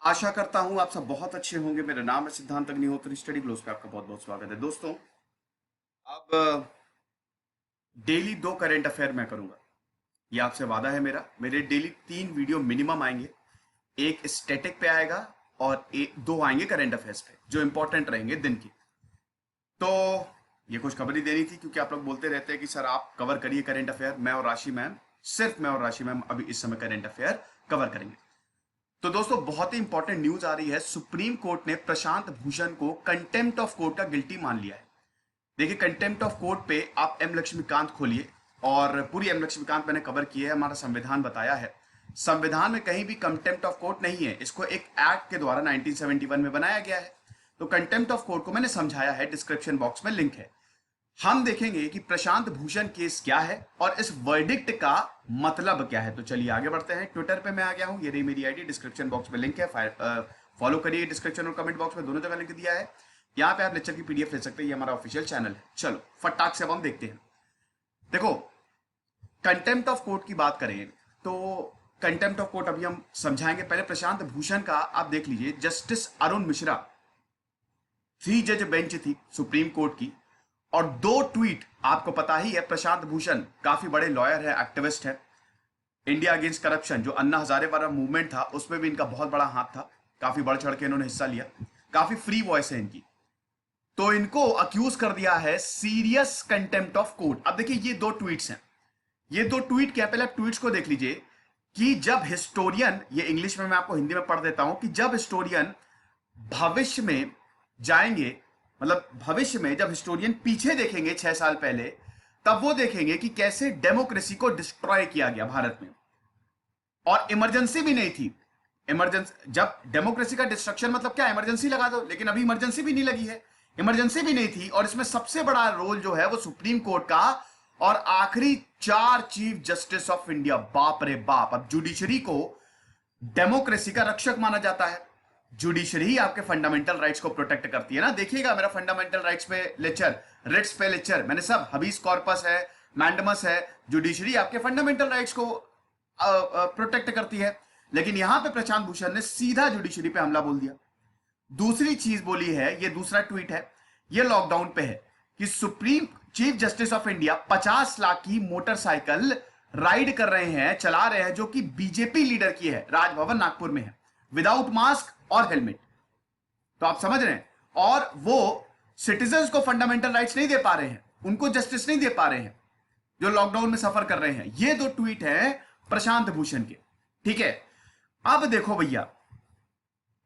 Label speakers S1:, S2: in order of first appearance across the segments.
S1: आशा करता हूं आप सब बहुत अच्छे होंगे। मेरा नाम है सिद्धांत अग्निहोत्री। स्टडी ग्लोस पे आपका बहुत बहुत स्वागत है दोस्तों। अब डेली 2 करंट अफेयर मैं करूंगा, ये आपसे वादा है मेरा। मेरे डेली 3 वीडियो मिनिमम आएंगे। एक स्टैटिक पे आएगा और दो आएंगे करंट अफेयर्स पे जो इंपॉर्टेंट रहेंगे दिन की। तो ये खुशखबरी देनी थी क्योंकि आप लोग बोलते रहते हैं कि सर आप कवर करिए करंट अफेयर। मैं और राशि मैम, सिर्फ मैं और राशि मैम अभी इस समय करंट अफेयर कवर करेंगे। तो दोस्तों बहुत ही इंपॉर्टेंट न्यूज आ रही है। सुप्रीम कोर्ट ने प्रशांत भूषण को कंटेम्प्ट ऑफ कोर्ट का गिल्टी मान लिया है। देखिए, कंटेम्प्ट ऑफ कोर्ट पे आप एम लक्ष्मीकांत खोलिए और पूरी एम लक्ष्मीकांत मैंने कवर की है। हमारा संविधान बताया है, संविधान में कहीं भी कंटेम्प्ट ऑफ कोर्ट नहीं है। इसको एक एक्ट के द्वारा 1971 में बनाया गया है। तो कंटेम्प्ट ऑफ कोर्ट को मैंने समझाया है, डिस्क्रिप्शन बॉक्स में लिंक है। हम देखेंगे कि प्रशांत भूषण केस क्या है और इस वर्डिक्ट का मतलब क्या है। तो चलिए आगे बढ़ते हैं। ट्विटर पे मैं आ गया हूं, ये रही मेरी आईडी, डिस्क्रिप्शन बॉक्स में लिंक है। फॉलो करिए, डिस्क्रिप्शन और कमेंट बॉक्स में दोनों जगह लिंक दिया है। यहाँ पे आप लेक्चर की पीडीएफ ले सकते हैं, ये हमारा ऑफिशियल चैनल है। चलो फटाक से अब हम देखते हैं। देखो, कंटेम्प्ट ऑफ कोर्ट की बात करें तो कंटेम्प्ट ऑफ कोर्ट अभी हम समझाएंगे। पहले प्रशांत भूषण का आप देख लीजिए। जस्टिस अरुण मिश्रा 3 जज बेंच थी सुप्रीम कोर्ट की, और 2 ट्वीट आपको पता ही है। प्रशांत भूषण काफी बड़े लॉयर है, एक्टिविस्ट है। इंडिया अगेंस्ट करप्शन जो अन्ना हजारे वाला मूवमेंट था उसमें भी इनका बहुत बड़ा हाथ था। काफी बढ़ चढ़ के इन्होंने हिस्सा लिया, काफी फ्री वॉइस है इनकी। तो इनको अक्यूज कर दिया है सीरियस कंटेम्प्ट ऑफ कोर्ट। अब देखिए, ये 2 ट्वीट्स हैं। ये 2 ट्वीट क्या, पहले आप ट्वीट्स को देख लीजिए कि जब हिस्टोरियन, ये इंग्लिश में मैं आपको हिंदी में पढ़ देता हूं, कि जब हिस्टोरियन भविष्य में जाएंगे, मतलब भविष्य में जब हिस्टोरियन पीछे देखेंगे 6 साल पहले, तब वो देखेंगे कि कैसे डेमोक्रेसी को डिस्ट्रॉय किया गया भारत में। और इमरजेंसी भी नहीं थी। इमरजेंसी, जब डेमोक्रेसी का डिस्ट्रक्शन मतलब क्या, इमरजेंसी लगा दो, लेकिन अभी इमरजेंसी भी नहीं लगी है, इमरजेंसी भी नहीं थी। और इसमें सबसे बड़ा रोल जो है वो सुप्रीम कोर्ट का और आखिरी 4 चीफ जस्टिस ऑफ इंडिया। बाप रे बाप। अब जुडिशरी को डेमोक्रेसी का रक्षक माना जाता है। जुडिशरी ही आपके फंडामेंटल राइट्स को प्रोटेक्ट करती है ना। देखिएगा मेरा फंडामेंटल राइट्स पे लेक्चर, रिट्स पे लेक्चर, मैंने सब, हबीस कॉर्पस है, मैंडमस है। जुडिशरी आपके फंडामेंटल राइट्स को प्रोटेक्ट करती है। लेकिन यहां पे प्रशांत भूषण ने सीधा जुडिशरी पे हमला बोल दिया। दूसरी चीज बोली है, ये दूसरा ट्वीट है, ये लॉकडाउन पे है, कि supreme chief justice of India 50 lakh की मोटरसाइकिल राइड कर रहे हैं, चला रहे हैं, जो कि बीजेपी लीडर की है, राजभवन नागपुर में है, विदाउट मास्क और हेलमेट। तो आप समझ रहे हैं। और वो सिटीजन्स को फंडामेंटल राइट्स नहीं दे पा रहे हैं, उनको जस्टिस नहीं दे पा रहे हैं जो लॉकडाउन में सफर कर रहे हैं। ये 2 ट्वीट हैं प्रशांत भूषण के। ठीक है, अब देखो भैया,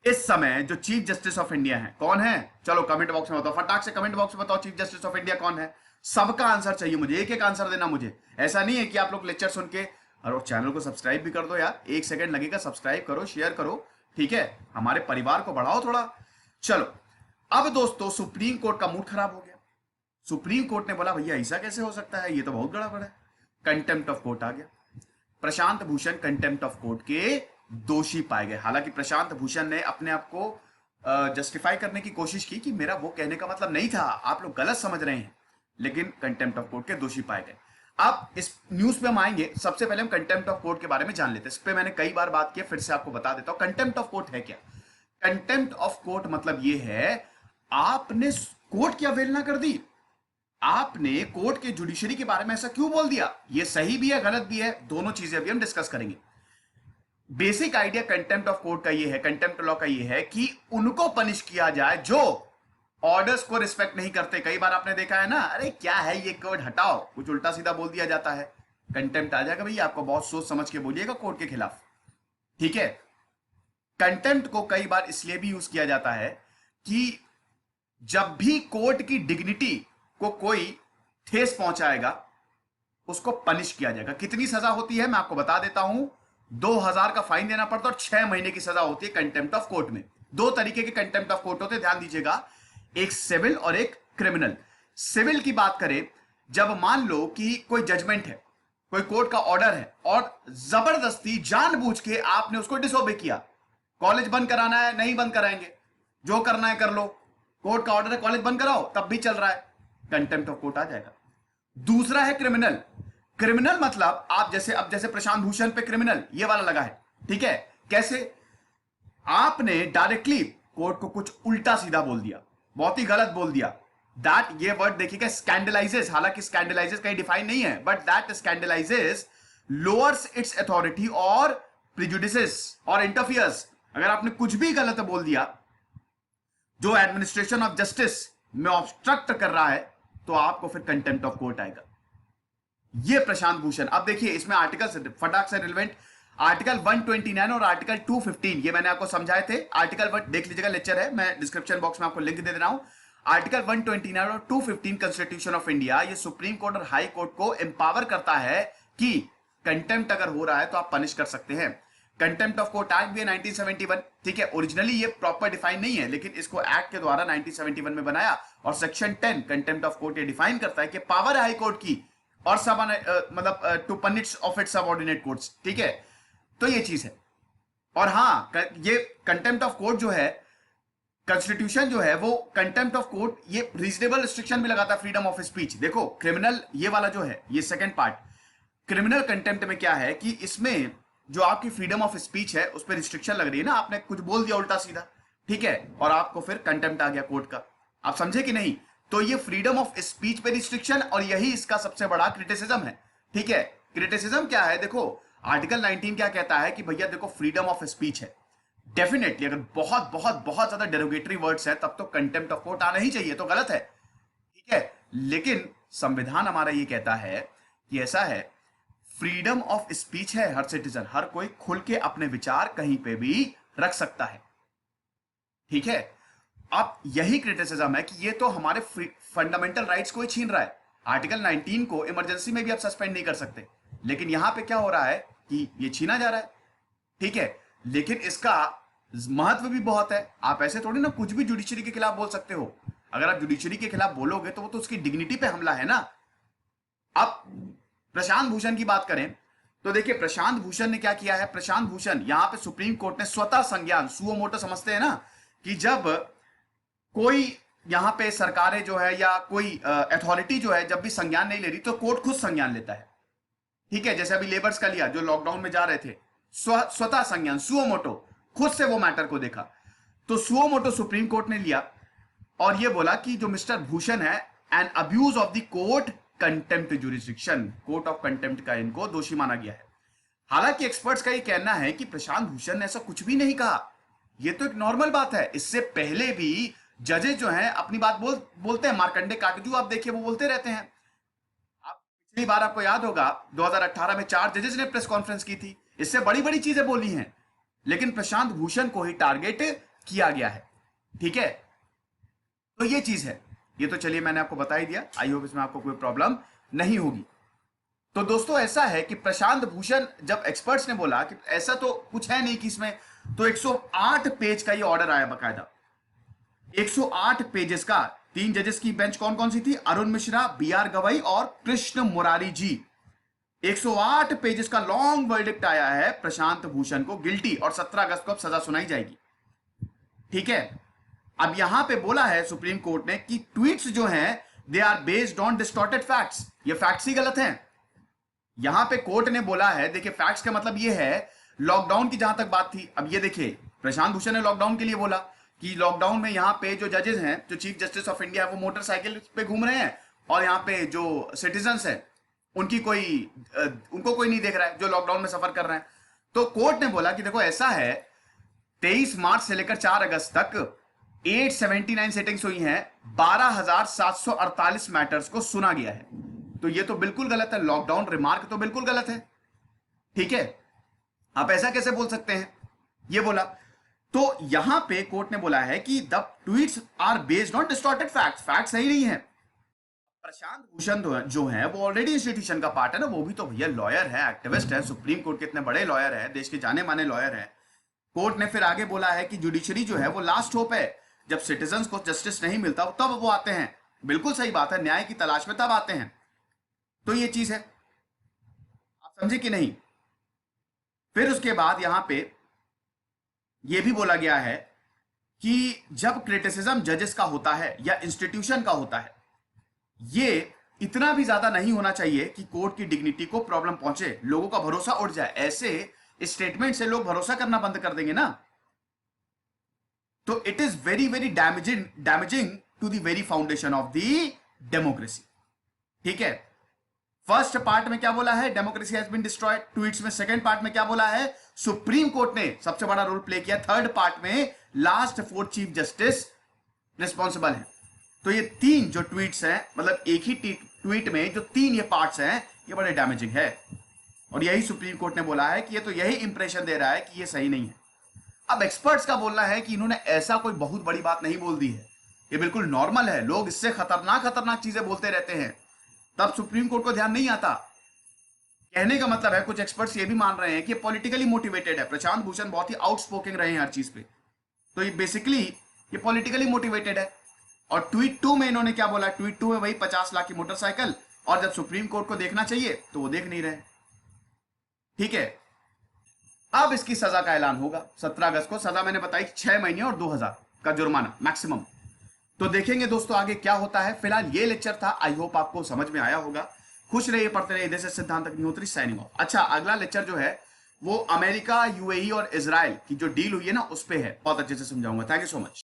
S1: इस समय जो चीफ जस्टिस ऑफ इंडिया है कौन है, चलो कमेंट बॉक्स में बताओ, फटाक से कमेंट बॉक्स में बताओ चीफ जस्टिस ऑफ इंडिया कौन है। सबका आंसर चाहिए मुझे, एक एक आंसर देना मुझे। ऐसा नहीं है कि आप लोग लेक्चर सुन के, और चैनल को सब्सक्राइब भी कर दो यार, 1 सेकंड लगेगा, सब्सक्राइब करो, शेयर करो, ठीक है, हमारे परिवार को बढ़ाओ थोड़ा। चलो, अब दोस्तों सुप्रीम कोर्ट का मूड खराब हो गया। सुप्रीम कोर्ट ने बोला भैया ऐसा कैसे हो सकता है, ये तो बहुत गड़बड़ है। कंटेम्प्ट ऑफ कोर्ट आ गया। Prashant Bhushan contempt of court के दोषी पाए गए। हालांकि प्रशांत भूषण ने अपने आप को जस्टिफाई करने की कोशिश की कि मेरा वो कहने का मतलब नहीं था, आप लोग गलत समझ रहे हैं, लेकिन कंटेम्प्ट ऑफ कोर्ट के दोषी पाए गए। अब इस न्यूज पे हम आएंगे। सबसे पहले हम कंटेम्प्ट ऑफ कोर्ट के बारे में जान लेते हैं। इस पे मैंने कई बार बात की, फिर से आपको बता देता हूं कंटेम्प्ट ऑफ कोर्ट है क्या। कंटेम्प्ट ऑफ कोर्ट मतलब ये है, आपने कोर्ट की अवहेलना कर दी, आपने कोर्ट के जुडिशरी के बारे में ऐसा क्यों बोल दिया। ये सही भी है, गलत भी है, दोनों चीजें अभी हम डिस्कस करेंगे। Basic idea contempt of court का ये है, कंटेम्प्ट लॉ का ये है कि उनको पनिश किया जाए जो ऑर्डर्स को रिस्पेक्ट नहीं करते। कई बार आपने देखा है ना, अरे क्या है ये कोर्ट, हटाओ, कुछ उल्टा सीधा बोल दिया जाता है, कंटेम्प्ट आ जाएगा भैया। आपको बहुत सोच समझ के बोलिएगा कोर्ट के खिलाफ, ठीक है। कंटेम्प्ट को कई बार इसलिए भी यूज किया जाता है कि जब भी कोर्ट की डिग्निटी को कोई ठेस पहुंचाएगा, उसको पनिश किया जाएगा। कितनी सजा होती है मैं आपको बता देता हूं। 2000 का फाइन देना पड़ता है और 6 महीने की सजा होती है कंटेम्प्ट ऑफ कोर्ट में। 2 तरीके के कंटेम्प्ट ऑफ कोर्ट होते हैं, ध्यान दीजिएगा, एक सिविल और एक क्रिमिनल। सिविल की बात करें, जब मान लो कि कोई जजमेंट है, कोई कोर्ट का ऑर्डर है, और जबरदस्ती जानबूझ के आपने उसको डिसोबे किया। कॉलेज बंद कराना है, नहीं बंद कराएंगे, जो करना है कर लो, कोर्ट का ऑर्डर है कॉलेज बंद कराओ, तब भी चल रहा है, कंटेम्प्ट ऑफ कोर्ट आ जाएगा। दूसरा है क्रिमिनल। क्रिमिनल मतलब आप जैसे, अब जैसे प्रशांत भूषण पे क्रिमिनल ये वाला लगा है, ठीक है। कैसे, आपने डायरेक्टली कोर्ट को कुछ उल्टा सीधा बोल दिया, बहुत ही गलत बोल दिया। दैट, ये वर्ड देखिएगा, स्कैंडलाइजेस, हालांकि स्कैंडलाइजेस कहीं डिफाइन नहीं है, but that scandalises lowers its authority और प्रिजुडिसेस और इंटरफियर्स। अगर आपने कुछ भी गलत बोल दिया जो एडमिनिस्ट्रेशन ऑफ जस्टिस में ऑब्स्ट्रक्ट कर रहा है, तो आपको फिर कंटेम्प्ट ऑफ कोर्ट आएगा। ये प्रशांत भूषण, अब देखिए इसमें आर्टिकल से फटाक से रिलेवेंट, आर्टिकल 129 और आर्टिकल 215, ये मैंने आपको समझाए थे। आर्टिकल 1 देख लीजिएगा, लेक्चर है, मैं डिस्क्रिप्शन बॉक्स में आपको लिंक दे रहा हूं। आर्टिकल 129 और 215 कॉन्स्टिट्यूशन ऑफ इंडिया, ये सुप्रीम कोर्ट और हाई कोर्ट को एम्पावर करता है कि कंटेम्प्ट अगर हो रहा है तो आप पनिश कर सकते हैं। कंटेम्प्ट ऑफ कोर्ट एक्ट भी है 1971, ठीक है। ओरिजिनली ये प्रॉपर डिफाइन नहीं है, लेकिन इसको एक्ट के द्वारा 1971 में बनाया, और सेक्शन 10 कंटेम्प्ट ऑफ कोर्ट ये डिफाइन करता है कि पावर है हाई कोर्ट की और सब मतलब to punish of it subordinate courts, ठीक है। तो ये चीज है। और हाँ, ये कंटेम्प्ट ऑफ कोर्ट जो है, कॉन्स्टिट्यूशन जो है वो कंटेम्प्ट ऑफ कोर्ट ये रीजनेबल रिस्ट्रिक्शन भी लगाता है फ्रीडम ऑफ स्पीच। देखो क्रिमिनल ये वाला जो है, ये सेकंड पार्ट, क्रिमिनल कंटेम्प्ट में क्या है कि इसमें जो आपकी फ्रीडम ऑफ स्पीच है उस पर रिस्ट्रिक्शन लग रही है ना, आपने कुछ बोल दिया उल्टा सीधा, ठीक है, और आपको फिर कंटेम्प्ट आ गया कोर्ट का। आप समझे कि नहीं? तो ये फ्रीडम ऑफ स्पीच पे रिस्ट्रिक्शन, और यही इसका सबसे बड़ा क्रिटिसिज्म है, ठीक है। क्रिटिसिज्म क्या है? देखो आर्टिकल 19 क्या कहता है कि भैया देखो फ्रीडम ऑफ स्पीच है, डेफिनेटली अगर बहुत बहुत बहुत ज्यादा डेरोगेटरी वर्ड्स है तब तो कंटेम्प्ट ऑफ कोर्ट आना ही चाहिए, तो गलत है, ठीक है। लेकिन संविधान हमारा ये कहता है कि ऐसा है, फ्रीडम ऑफ स्पीच है, हर सिटीजन, हर कोई खुल के अपने विचार कहीं पे भी रख सकता है, ठीक है। अब यही क्रिटिसिज्म है कि ये तो हमारे फंडामेंटल राइट्स को ही छीन रहा है। आर्टिकल 19 को इमरजेंसी में भी आप सस्पेंड नहीं कर सकते, लेकिन यहां पे क्या हो रहा है कि ये छीना जा रहा है, ठीक है। लेकिन इसका महत्व भी बहुत है। आप ऐसे थोड़ी ना कुछ भी जुडिशरी के खिलाफ बोल सकते हो। अगर आप जुडिशरी के खिलाफ बोलोगे तो वो तो उसकी डिग्निटी पे हमला है ना। अब प्रशांत भूषण की बात करें तो देखिए प्रशांत भूषण ने क्या किया है। प्रशांत भूषण, यहां पे सुप्रीम कोर्ट ने स्वतः संज्ञान, सुओ मोटो समझते हैं ना, कि जब कोई यहां पे सरकारें जो है या कोई अथॉरिटी जो है जब भी संज्ञान नहीं ले रही तो कोर्ट खुद संज्ञान लेता है, ठीक है। जैसे अभी लेबर्स का लिया, जो लॉकडाउन में जा रहे थे, स्वतः संज्ञान, सुओ मोटो, खुद से वो मैटर को देखा। तो सुओ मोटो सुप्रीम कोर्ट ने लिया और ये बोला कि जो मिस्टर भूषण है, an abuse of the court contempt jurisdiction, court of contempt का इनको दोषी माना गया है। हालांकि एक्सपर्ट्स का ये कहना है कि प्रशांत भूषण ने ऐसा कुछ भी नहीं कहा, ये तो एक नॉर्मल बात है। इससे पहले भी जजेस जो हैं अपनी बात बोलते हैं। मार्कंडे काकजू आप देखिए वो बोलते रहते हैं। आप पिछली बार आपको याद होगा 2018 में 4 जजेस ने प्रेस कॉन्फ्रेंस की थी, इससे बड़ी बड़ी चीजें बोली हैं, लेकिन प्रशांत भूषण को ही टारगेट किया गया है, ठीक है। तो ये चीज है, ये तो चलिए मैंने आपको बता ही दिया। आई होप इसमें आपको कोई प्रॉब्लम नहीं होगी। तो दोस्तों ऐसा है कि प्रशांत भूषण, जब एक्सपर्ट्स ने बोला कि ऐसा तो कुछ है नहीं कि इसमें, तो 108 पेज का ये ऑर्डर आया बकायदा, 108 पेजेस का। 3 जजेस की बेंच कौन कौन सी थी? अरुण मिश्रा, BR गवई और कृष्ण मुरारी जी। 108 पेजेस का लॉन्ग वर्डिक्ट आया है प्रशांत भूषण को गिल्टी, और 17 अगस्त को अब सजा सुनाई जाएगी, ठीक है। अब यहां पे बोला है सुप्रीम कोर्ट ने कि ट्वीट्स जो हैं they are based on distorted facts, ये फैक्ट्स ही गलत हैं। यहां पे कोर्ट ने बोला है, देखिए फैक्ट्स का मतलब ये है, लॉकडाउन की जहां तक बात थी, अब ये देखिए प्रशांत भूषण ने लॉकडाउन के लिए बोला कि लॉकडाउन में यहां पे जो जजेस हैं, जो चीफ जस्टिस ऑफ इंडिया है, वो मोटरसाइकिल पे घूम रहे हैं, और यहां पे जो सिटीजन्स हैं उनको कोई नहीं देख रहा है, जो लॉकडाउन में सफर कर रहे हैं। तो कोर्ट ने बोला कि देखो ऐसा है, 23 मार्च से लेकर 4 अगस्त तक 879 सेटिंग्स हुई हैं, 12,748 मैटर्स को सुना गया है। तो ये तो बिल्कुल गलत है, लॉकडाउन रिमार्क तो बिल्कुल गलत है, ठीक है। आप ऐसा कैसे बोल सकते हैं? ये बोला। तो यहां पे कोर्ट ने बोला है कि the tweets are based on distorted facts, fact सही नहीं है। प्रशांत भूषण जो है वो ऑलरेडी इंस्टीट्यूशन का पार्ट है ना, वो भी तो भैया लॉयर है, एक्टिविस्ट है, सुप्रीम कोर्ट के इतने बड़े लॉयर है, देश के जाने माने लॉयर है। कोर्ट ने फिर आगे बोला है कि जुडिशरी जो है वो लास्ट होप है, जब सिटीजन्स को जस्टिस नहीं मिलता तब वो आते हैं। बिल्कुल सही बात है, न्याय की तलाश में तब आते हैं। तो ये चीज है, आप समझे कि नहीं। फिर उसके बाद यहां पे यह भी बोला गया है कि जब क्रिटिसिज्म जजेस का होता है या इंस्टीट्यूशन का होता है, ये इतना भी ज्यादा नहीं होना चाहिए कि कोर्ट की डिग्निटी को प्रॉब्लम पहुंचे, लोगों का भरोसा उठ जाए। ऐसे स्टेटमेंट से लोग भरोसा करना बंद कर देंगे ना। तो it is very very damaging to the very foundation of the democracy. ठीक है, फर्स्ट पार्ट में क्या बोला है, democracy has been destroyed tweets में। सेकंड पार्ट में क्या बोला है, सुप्रीम कोर्ट ने सबसे बड़ा रोल प्ले किया। थर्ड पार्ट में लास्ट 4 चीफ जस्टिस रिस्पॉन्सिबल है। तो ये 3 जो ट्वीट्स हैं, मतलब एक ही ट्वीट में जो 3 ये पार्ट्स हैं, ये बड़े डैमेजिंग है। और यही सुप्रीम कोर्ट ने बोला है कि ये तो यही इंप्रेशन दे रहा है कि ये सही नहीं है। अब एक्सपर्ट्स का बोलना है कि इन्होंने ऐसा कोई बहुत बड़ी बात नहीं बोल दी है, ये बिल्कुल नॉर्मल है, लोग इससे खतरनाक चीजें बोलते रहते हैं, तब सुप्रीम कोर्ट को ध्यान नहीं आता। कहने का मतलब है, कुछ एक्सपर्ट्स ये भी मान रहे हैं कि पॉलिटिकली मोटिवेटेड है। प्रशांत भूषण बहुत ही आउटस्पोकन रहे हैं हर चीज पे, तो ये बेसिकली ये पॉलिटिकली मोटिवेटेड है। और ट्वीट 2 में इन्होंने क्या बोला, ट्वीट 2 में वही 50 लाख की मोटरसाइकिल, और जब सुप्रीम कोर्ट को देखना चाहिए तो वो देख नहीं रहे। ठीक है, अब इसकी सजा का ऐलान होगा 17 अगस्त को। सजा मैंने बताई 6 महीने और 2000 का जुर्माना मैक्सिमम। तो देखेंगे दोस्तों आगे क्या होता है। फिलहाल ये लेक्चर था, आई होप आपको समझ में आया होगा। खुश रहिए, पढ़ते रहिए। इधर से सिद्धांत अग्निहोत्री साइनिंग ऑफ। अच्छा, अगला लेक्चर जो है वो अमेरिका, यूएई और इजराइल की जो डील हुई है ना, उस पे है, बहुत अच्छे से समझाऊंगा। Thank you so much.